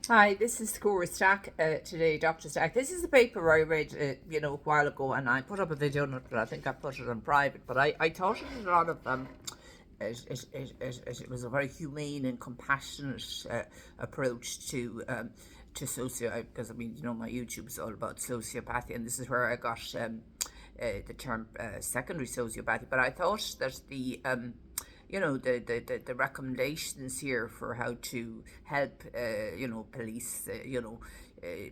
Hi, this is Cora Stack today, Dr. Stack. This is the paper I read, a while ago, and I put up a video on it, but I think I put it on private. But I thought it was a lot of it was a very humane and compassionate approach to socio. Because I mean, my YouTube is all about sociopathy, and this is where I got the term secondary sociopathy. But I thought that the recommendations here for how to help police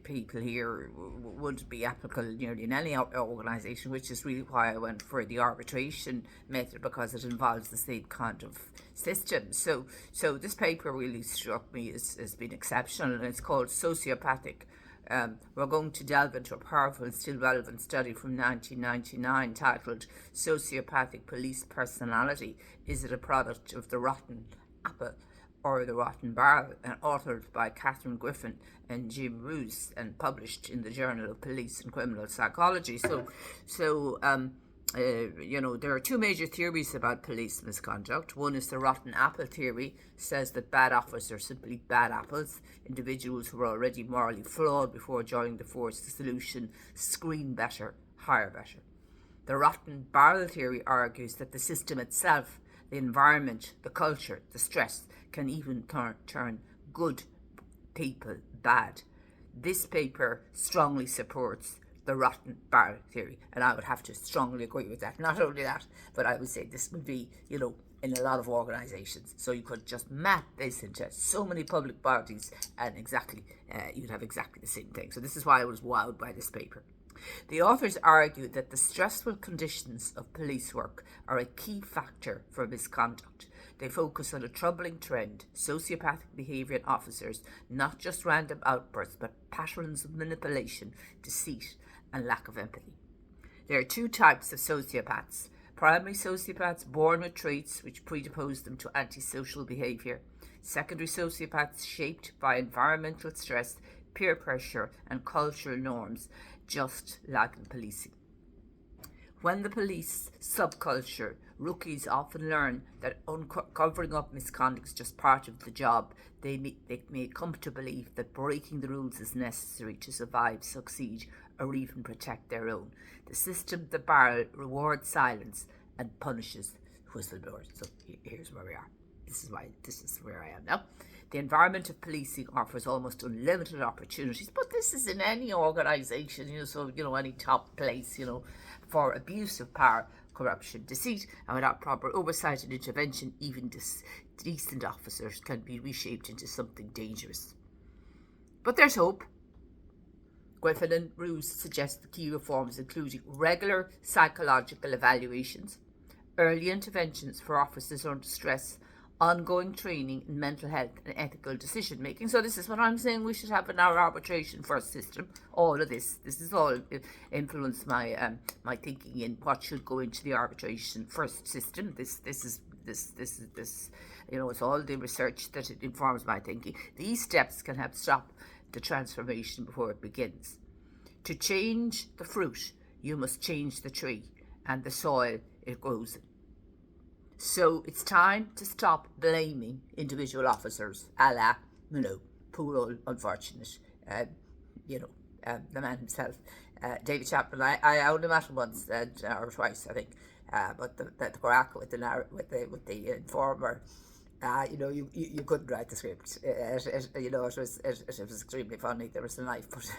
people here would be applicable nearly in any organisation, which is really why I went for the arbitration method, because it involves the same kind of system. So this paper really struck me as being exceptional, and it's called Sociopathic. We're going to delve into a powerful and still relevant study from 1999 titled Sociopathic Police Personality. Is it a product of the rotten apple or the rotten barrel? And authored by Catherine Griffin and Jim Roos and published in the Journal of Police and Criminal Psychology. There are two major theories about police misconduct. One is the rotten apple theory, says that bad officers are simply bad apples, individuals who are already morally flawed before joining the force. The solution: screen better, hire better. The rotten barrel theory argues that the system itself, the environment, the culture, the stress, can even turn good people bad. This paper strongly supports the rotten barrel theory, and I would have to strongly agree with that. Not only that, but I would say this would be, in a lot of organisations. So you could just map this into so many public bodies, and you'd have exactly the same thing. So this is why I was wowed by this paper. The authors argue that the stressful conditions of police work are a key factor for misconduct. They focus on a troubling trend: sociopathic behaviour in officers, not just random outbursts, but patterns of manipulation, deceit, and lack of empathy. There are two types of sociopaths: primary sociopaths born with traits which predispose them to antisocial behaviour; secondary sociopaths shaped by environmental stress, peer pressure, and cultural norms, just like in policing. When the police subculture, rookies often learn that covering up misconduct is just part of the job. They may come to believe that breaking the rules is necessary to survive, succeed, or even protect their own. The system, the barrel, rewards silence and punishes whistleblowers. So here's where we are. This is where I am now. The environment of policing offers almost unlimited opportunities, but this is in any organisation, any top place, for abuse of power, corruption, deceit, and without proper oversight and intervention, even decent officers can be reshaped into something dangerous. But there's hope. Griffin and Roos suggest the key reforms, including regular psychological evaluations, early interventions for officers under stress, ongoing training in mental health and ethical decision making. So this is what I'm saying we should have in our arbitration first system. All of this is all influenced my my thinking in what should go into the arbitration first system. This is it's all the research that it informs my thinking. These steps can help stop the transformation before it begins. To change the fruit, you must change the tree and the soil it grows in. So it's time to stop blaming individual officers, a la, poor old unfortunate, the man himself, David Chapman. I only met him once or twice, I think, but the crack with the informer. You couldn't write the script. It was extremely funny. There was a knife, but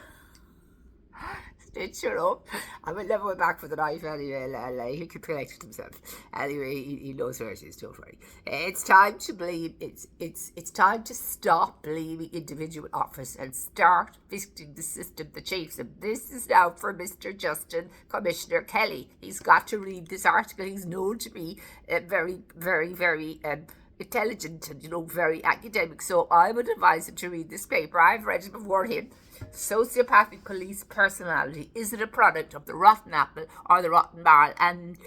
stitch her up. I will never went back for the knife anyway. He could protect it himself. Anyway, he knows where it is. Don't worry. It's time to blame. It's time to stop blaming individual officers and start visiting the system that shapes them. This is now for Mr. Justin Commissioner Kelly. He's got to read this article. He's known to be very, very, very intelligent and very academic. So I would advise him to read this paper. I've read it before him. Sociopathic police personality. Is it a product of the rotten apple or the rotten barrel? And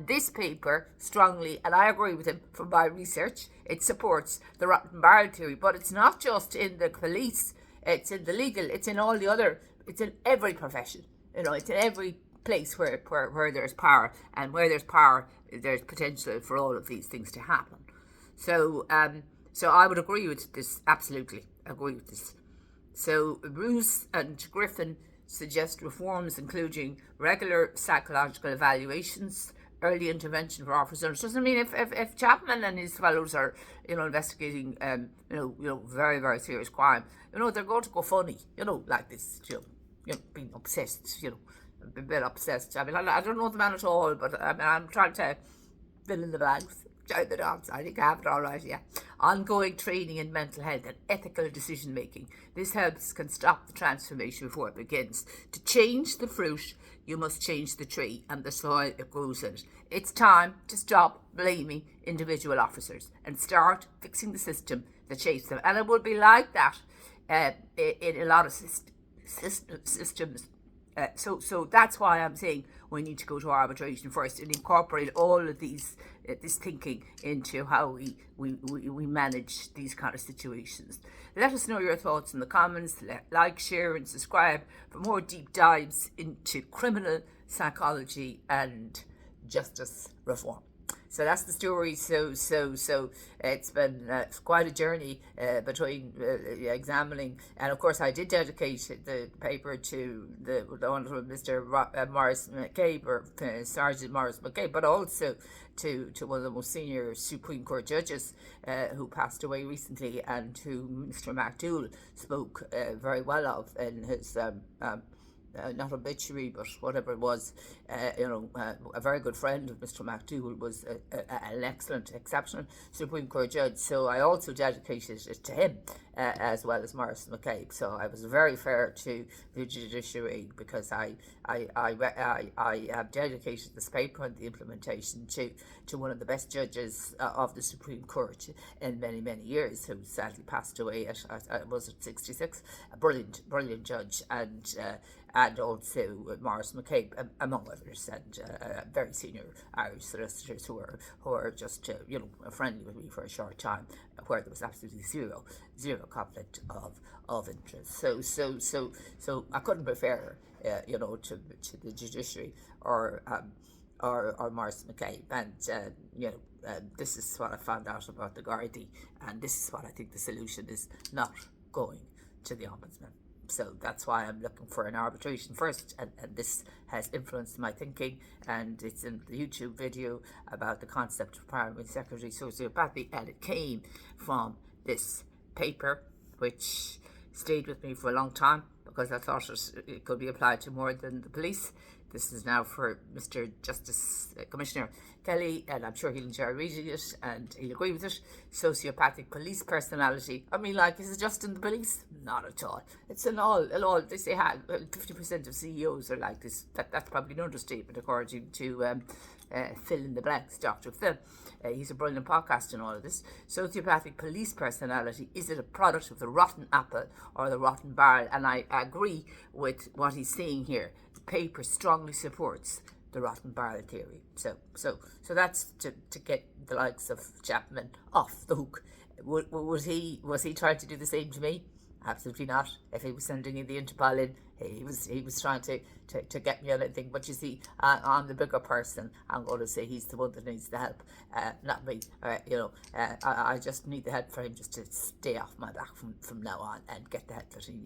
this paper strongly, and I agree with him from my research, it supports the rotten barrel theory. But it's not just in the police, it's in the legal, it's in all the other, it's in every profession. It's in every place where there's power, and where there's power, there's potential for all of these things to happen. So I would agree with this, absolutely agree with this. So Bruce and Griffin suggest reforms including regular psychological evaluations, early intervention for officers. Doesn't mean if Chapman and his fellows are investigating very very serious crime, they're going to go funny, like this, being obsessed, a bit obsessed. I mean, I don't know the man at all, but I'm trying to fill in the blanks. Join the dogs. I think I have it all right, yeah. Ongoing training in mental health and ethical decision making. This can stop the transformation before it begins. To change the fruit, you must change the tree and the soil it grows in. It's time to stop blaming individual officers and start fixing the system that shapes them. And it would be like that in a lot of systems. So that's why I'm saying we need to go to arbitration first and incorporate all of this thinking into how we manage these kind of situations. Let us know your thoughts in the comments. Like, share and subscribe for more deep dives into criminal psychology and justice reform. So that's the story. So it's been quite a journey between examining, and of course I did dedicate the paper to the wonderful Mr. Morris McCabe, or Sergeant Morris McCabe, but also to one of the most senior Supreme Court judges who passed away recently, and who Mr. MacDougall spoke very well of in his not obituary, but whatever it was. A very good friend of Mr. MacDougall was an excellent, exceptional Supreme Court judge. So I also dedicated it to him, as well as Morris McCabe. So I was very fair to the judiciary, because I have dedicated this paper and the implementation to one of the best judges of the Supreme Court in many, many years, who sadly passed away at was it 66? A brilliant judge, and also Morris McCabe, among others, and very senior Irish solicitors who are just friendly with me for a short time, where there was absolutely zero conflict of interest. So I couldn't be fairer, to the judiciary or Morris McCabe, and this is what I found out about the Gardaí, and this is what I think the solution is: not going to the Ombudsman. So that's why I'm looking for an arbitration first, and this has influenced my thinking, and it's in the YouTube video about the concept of primary secondary sociopathy, and it came from this paper, which stayed with me for a long time, because I thought it could be applied to more than the police. This is now for Mr. Justice Commissioner Kelly, and I'm sure he'll enjoy reading it and he'll agree with it. Sociopathic police personality. I mean, like, is it just in the police? Not at all. It's in all. They say 50% of CEOs are like this. That's probably an understatement, according to fill in the blanks, Dr. Phil. He's a brilliant podcast in all of this. Sociopathic police personality. Is it a product of the rotten apple or the rotten barrel? And I agree with what he's saying here. The paper strongly supports the rotten barrel theory. So that's to get the likes of Chapman off the hook. Was he trying to do the same to me? Absolutely not. If he was sending in the Interpol in, he was trying to get me on anything. But you see, I'm the bigger person. I'm going to say he's the one that needs the help, not me. I just need the help for him just to stay off my back from now on and get the help that he needs.